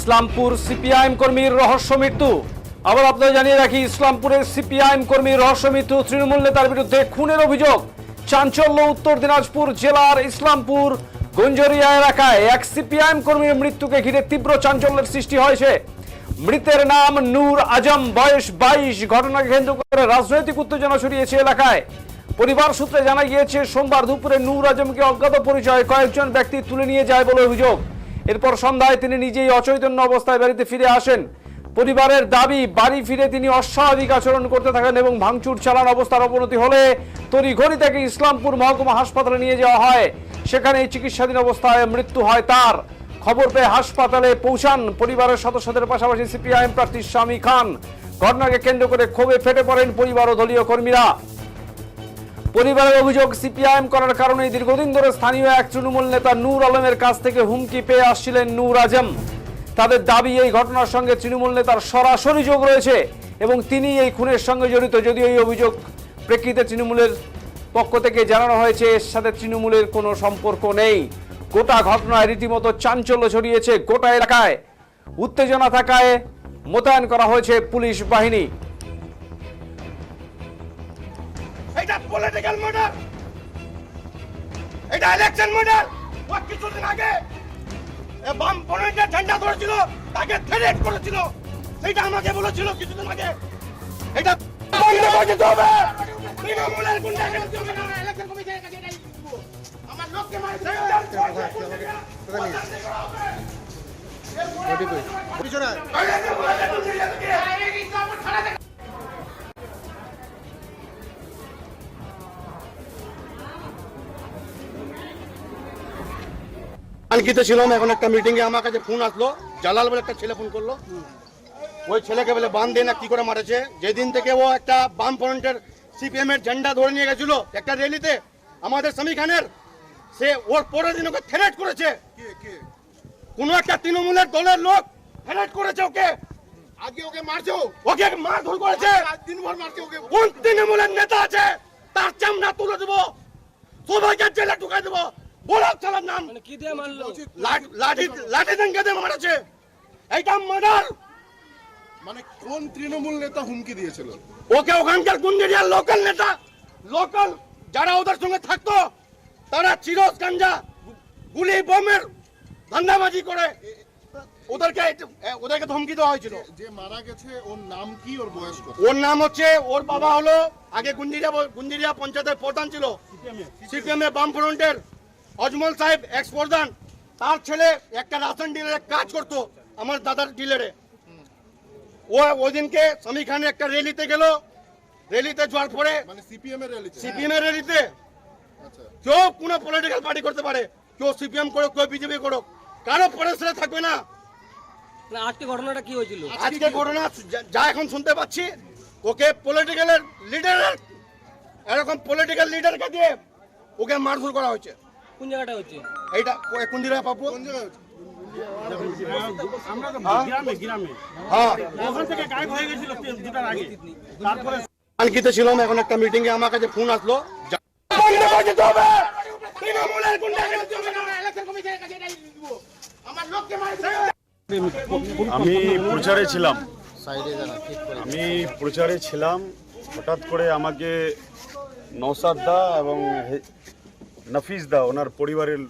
Islampur CPIM কর্মীর রহস্য মৃত্যু। আবার আপনাদের জানিয়ে রাখি, ইসলামপুরের সিপিআইএম কর্মীর রহস্য মৃত্যু। তৃণমূল নেতার বিরুদ্ধে খুনের অভিযোগ। চাঞ্চল্য উত্তর দিনাজপুর জেলার ইসলামপুর গঞ্জরিয়া এলাকায় এক সিপিআইএম কর্মীর মৃত্যুকে ঘিরে তীব্র চাঞ্চল্যের সৃষ্টি হয়েছে। মৃতের নাম নূর আজম, বয়স 22। ঘটনাকে কেন্দ্র করে রাজনৈতিক উত্তেজনা ছড়িয়েছে এলাকায়। পরিবার সূত্রে জানা গিয়েছে, সোমবার দুপুরে নূর আজমকে অজ্ঞাত পরিচয় কয়েকজন ব্যক্তি তুলে নিয়ে যায় বলে অভিযোগ। এরপর সন্ধ্যায় তিনি নিজেই অচৈতন্য অবস্থায় বাড়িতে ফিরে আসেন। পরিবারের দাবি, বাড়ি ফিরে তিনি অস্বাভাবিক আচরণ করতে থাকেন এবং ভাঙচুর চালান। অবস্থার অবনতি হলে তড়িঘড়ি তাকে ইসলামপুর মহকুমা হাসপাতালে নিয়ে যাওয়া হয়। সেখানে চিকিৎসাধীন অবস্থায় মৃত্যু হয় তার। খবর পেয়ে হাসপাতালে পৌঁছান পরিবারের সদস্যদের পাশাপাশি সিপিআইএম প্রার্থী স্বামী খান। ঘটনাকে কেন্দ্র করে ক্ষোভে ফেটে পড়েন পরিবার ও দলীয় কর্মীরা। পরিবারের অভিযোগ, সিপিআইএম করার কারণে দীর্ঘদিন ধরে স্থানীয় এক তৃণমূল নেতা নূর আলমের কাছ থেকে হুমকি পেয়ে আসছিলেন নূর আজম। তাদের দাবি, এই ঘটনার সঙ্গে তৃণমূল নেতার সরাসরি যোগ রয়েছে এবং তিনি এই খুনের সঙ্গে জড়িত। যদিও এই অভিযোগ প্রেক্ষিতে তৃণমূলের পক্ষ থেকে জানানো হয়েছে এর সাথে তৃণমূলের কোনো সম্পর্ক নেই। গোটা ঘটনায় রীতিমতো চাঞ্চল্য ছড়িয়েছে গোটা এলাকায়। উত্তেজনা থাকায় মোতায়েন করা হয়েছে পুলিশ বাহিনী। এটা পলিটিক্যাল মার্ডার, এটা ইলেকশন মার্ডার। ও কিছুদিন আগে বাম পয়েন্টে ঝান্ডা ধরেছিল, তাকে থ্রেট করেছিল, সেটা আমাকে বলেছিল কিছুদিন আগে। এটা বন্ধ করে দিতে হবে। তৃণমূলের গুন্ডাগিরি হবে না। ইলেকশন কমিশনের কাছে এটাই আমার লোককে মারছে। পিছনে আনকিতে ছিলাম, এখন একটা মিটিং এ আমার কাছে ফোন আসলো। জালাল বলে একটা ছেলে ফোন করলো, ওই ছেলেকে বলে বান দিয়ে না কি করে মারেছে। যেদিন থেকে ও একটা বাম ফ্রন্টের সিপিএম এর ঝান্ডা ধরে নিয়ে গেছিল একটা র্যালিতে আমাদের স্বামী খানের, সে ওর পরের দিন ওকে থ্রেট করেছে। কোন একটা তৃণমূলের দলের লোক থ্রেট করেছে ওকে। আগে ওকে মারছে, ওকে মারধর করেছে, দিনভর মারছে ওকে। কোন তৃণমূলের নেতা আছে তার চামড়া তুলে দেবো, সবাইকে জেলে ঢুকাই দেবো। বলার চালার নাম মানে কি দিয়ে মারলো? লাঠি দেন কেটে মারেছে। এইটা মার্ডার। মানে কোন তৃণমূল নেতা হুমকি দিয়েছিল? ওকে ওখানকার গুন্ডেরিয়ার লোকাল নেতা, লোকাল যারা ওদের সঙ্গে থাকতো তারা চিরস গাঞ্জা গুলি বোমের ধান্দাবাজি করে ওদেরকে ধমকি দেওয়া হয়েছিল। যে মারা গেছে ওর নাম কি, ওর বয়স কত? ওর নাম হচ্ছে, ওর বাবা হলো আগে গুন্ডেরিয়া পঞ্চায়েতের প্রধান ছিল সিপিএম এর বাম ফ্রন্টের অজমল সাহেব, এক্স প্রধান। তার ছেলে একটা রাশন ডিলারে কাজ করতো আমার দাদার ডিলারে। ও ওই দিনকে স্বামী খানের একটা র্যালিতে গেল, র্যালিতে যাওয়ার পরে মানে সিপিএম এর র্যালিতে কেউ কোনো পলিটিক্যাল পার্টি করতে পারে, কেউ সিপিএম করুক, কেউ বিজেপি করুক, কারো পরিসরে থাকবে না। আজকে ঘটনাটা কি হয়েছিল? আজকে ঘটনা যা এখন শুনতে পাচ্ছি, ওকে পলিটিক্যালের লিডারের, এরকম পলিটিক্যাল লিডারকে দিয়ে ওকে মারধর করা হয়েছে। কোন জায়গাটা হচ্ছে এইটা কোন জায়গায় পাবো? কোন জায়গায়? আনকিতে ছিলাম, এখন একটা মিটিং এ আমার কাছে ফোন আসলো। বন্ধ করে দিতে হবে। তৃণমূলের গুন্ডাগিরি হবে না। ইলেকশন কমিশনের কাছে এটাই আমার লোককে মারছে। আমি প্রচারে ছিলাম, হঠাৎ করে আমাকে নওসাদ দা এবং নাফিস দা, ওনার পরিবারের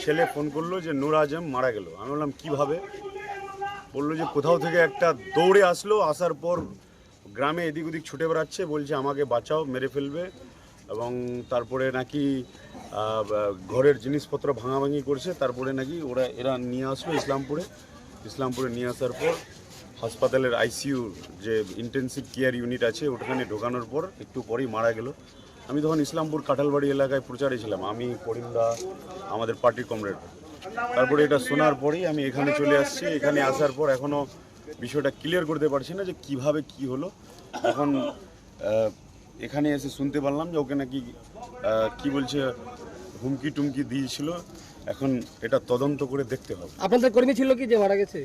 ছেলে ফোন করলো যে নূর আজম মারা গেল। আমি বললাম কীভাবে? বললো যে কোথাও থেকে একটা দৌড়ে আসলো, আসার পর গ্রামে এদিক ওদিক ছুটে বেড়াচ্ছে, বলছে আমাকে বাঁচাও, মেরে ফেলবে। এবং তারপরে নাকি ঘরের জিনিসপত্র ভাঙাভাঙি করছে। তারপরে নাকি এরা নিয়ে আসলো ইসলামপুরে নিয়ে আসার পর হাসপাতালের আইসিইউ যে ইন্টেন্সিভ কেয়ার ইউনিট আছে ওখানে ঢোকানোর পর একটু পরেই মারা গেল। আমি তখন ইসলামপুর কাঁঠালবাড়ি এলাকায় প্রচারে ছিলাম, আমি করিমদা, আমাদের পার্টির কমরেড। তারপরে এটা শোনার পরেই আমি এখানে চলে আসছি। এখানে আসার পর এখনও বিষয়টা ক্লিয়ার করতে পারছি না যে কিভাবে কি হলো। এখন এখানে এসে শুনতে পারলাম যে ওকে নাকি কি বলছে হুমকি টুমকি দিয়েছিল। এখন এটা তদন্ত করে দেখতে হবে। আপনাদের কর্মী ছিল কি যে মারা গেছে?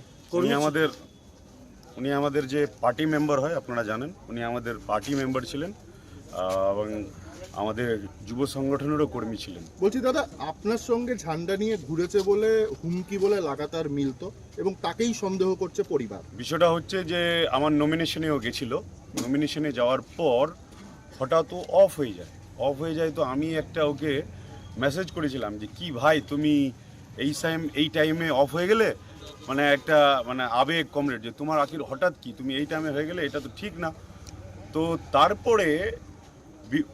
উনি আমাদের যে পার্টি মেম্বার হয়, আপনারা জানেন, উনি আমাদের পার্টি মেম্বার ছিলেন এবং আমাদের যুব সংগঠনেরও কর্মী ছিলেন। বলছি দাদা, আপনার সঙ্গে ঝান্ডা নিয়ে ঘুরেছে বলে হুমকি বলে লাগাতার মিলতো এবং তাকেই সন্দেহ করছে পরিবার। বিষয়টা হচ্ছে যে আমার নমিনেশনেও গেছিল, নমিনেশনে যাওয়ার পর হঠাৎ ও অফ হয়ে যায়। তো আমি একটা ওকে মেসেজ করেছিলাম যে কি ভাই তুমি এই টাইমে অফ হয়ে গেলে, মানে একটা মানে আবেগ কমরেড, যে তোমার আখির হঠাৎ কি তুমি এই টাইমে হয়ে গেলে, এটা তো ঠিক না। তো তারপরে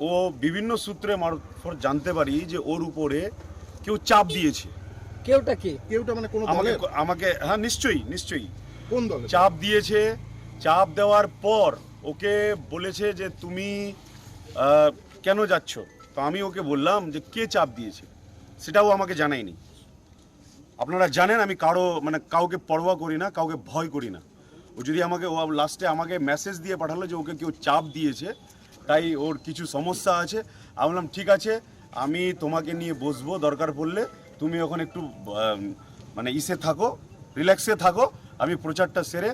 ও বিভিন্ন সূত্রে মারফত জানতে পারি যে ওর উপরে কেউ চাপ দিয়েছে। কেউটা কে? কেউটা মানে কোনো আমাকে দলের? আমাকে হ্যাঁ নিশ্চয়ই কোন দলে? চাপ দিয়েছে। চাপ দেওয়ার পর ওকে বলেছে যে তুমি কেন যাচ্ছ। তো আমি ওকে বললাম যে কে চাপ দিয়েছে সেটাও আমাকে জানায়নি। আপনারা জানেন আমি কাউকে পরোয়া করি না, কাউকে ভয় করি না। ও যদি ও লাস্টে আমাকে মেসেজ দিয়ে পাঠালো যে ওকে কেউ চাপ দিয়েছে, তাই ওর কিছু সমস্যা আছে। আমি বললাম ঠিক আছে, আমি তোমাকে নিয়ে বসবো, দরকার পড়লে তুমি ওখানে একটু রিল্যাক্সে থাকো, আমি প্রচারটা সেরে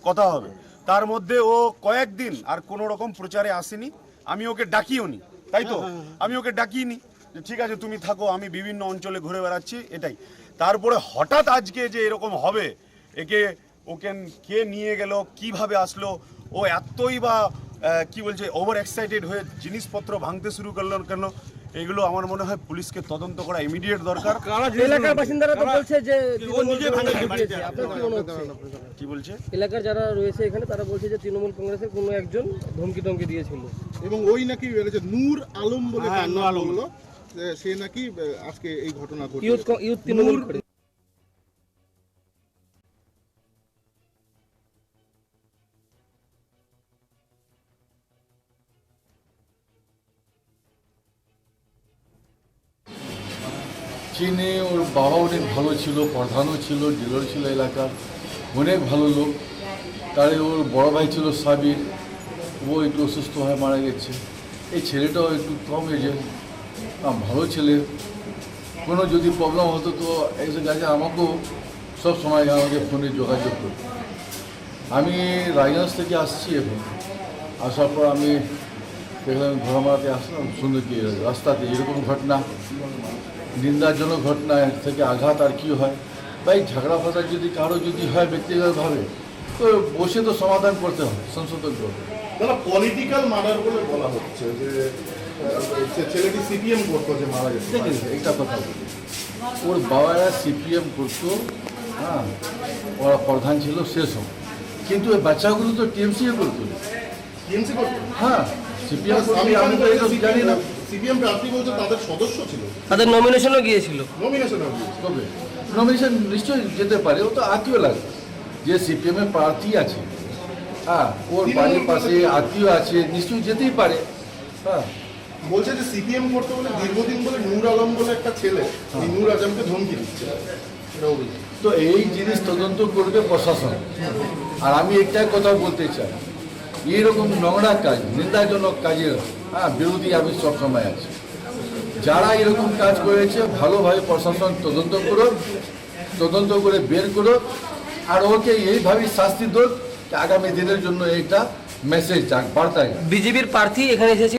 কথা হবে। তার মধ্যে ও কয়েকদিন আর কোনো রকম প্রচারে আসেনি, আমি ওকে ডাকিও নি, তাই তো আমি ওকে ডাকিনি যে ঠিক আছে তুমি থাকো, আমি বিভিন্ন অঞ্চলে ঘুরে বেড়াচ্ছি এটাই। তারপরে হঠাৎ আজকে যে এরকম হবে, ওকে কে নিয়ে গেল, কিভাবে আসলো, ও এতই বা ওভার এক্সাইটেড হয়ে জিনিসপত্র ভাঙতে শুরু করলো কেন, এগুলো আমার মনে হয় পুলিশকে তদন্ত করা ইমিডিয়েট দরকার। এলাকার বাসিন্দারা তো বলছে যে আপনার কি মনে হচ্ছে? কি বলছে এলাকার যারা রয়েছে এখানে তারা বলছে যে তৃণমূল কংগ্রেসের কোনো একজন ধমকি দিয়েছিল এবং ওই নাকি বেড়েছে নূর আলম বলে তার নাম বললো, যে সে নাকি আজকে এই ঘটনা ঘটেছে। ইউথ তৃণমূল করে। চীনে ওর বাবা অনেক ভালো ছিল, প্রধানও ছিল, ডিলার ছিল এলাকার, অনেক ভালো লোক। তারে ওর বড় ভাই ছিল সাবির, ও একটু অসুস্থ হয়ে মারা গেছে। এই ছেলেটাও একটু কম এজে, ভালো ছেলে। কোনো যদি প্রবলেম হতো তো এসে গেছে আমাকেও সব সময় আমাকে ফোনে যোগাযোগ করতো। আমি রায়গঞ্জ থেকে আসছি, এখন আসার পর আমি দেখলাম ঘোড়ামারাতে আসলাম, শুনতে কি রাস্তাতে এরকম ঘটনা, নিন্দাজনক ঘটনা থেকে আঘাত আর কি হয়। ভাই ঝগড়া ফাটা যদি কারো যদি হয় ব্যক্তিগতভাবে, তো বসে তো সমাধান করতে হয়, সংশোধন করতে। দাদা, পলিটিক্যাল মার্ডার বলে বলা হচ্ছে যে ছেলেটি সিপিএম করতো যে মারা গেছে। দেখেন একটা কথা বলি, ওর বাবারা সিপিএম করতো, হ্যাঁ ওরা প্রধান ছিল শেষ হোক, কিন্তু ওই বাচ্চাগুলো তো টিএমসিও করতো। টিএমসি করতো? হ্যাঁ সিপিএম করতো, আমি তো এইসব জানি না। সিপিএম প্রার্থী বলছে তাদের সদস্য ছিল, তাদের নমিনেশনও গিয়েছিল। নমিনেশন তবে নমিনেশন নিশ্চয়ই যেতে পারে, ও তো আত্মীয় লাগে, যে সিপিএমের প্রার্থী আছে, হ্যাঁ ওর বাড়ির পাশে আত্মীয় আছে, নিশ্চয়ই যেতেই পারে। হ্যাঁ বলছে যে সিপিএম করতে বলে দীর্ঘদিন বলে নূর আলম বলে একটা ছেলে এই নূর আজমকে ধমকি দিচ্ছে। তো এই জিনিস তদন্ত করবে প্রশাসন। আর আমি একটাই কথা বলতে চাই, এইরকম নোংরা কাজ, নিন্দাজনক কাজের বিরোধী আমি সবসময় আছি। যারা এরকম কাজ করেছে ভালোভাবে প্রশাসন তদন্ত করো, তদন্ত করে বের করো, আর ওকে এইভাবেই শাস্তি দোক, আগামী দিনের জন্য এইটা মেসেজ যাক, বার্তায়। বিজেপির প্রার্থী এখানে এসেছিল।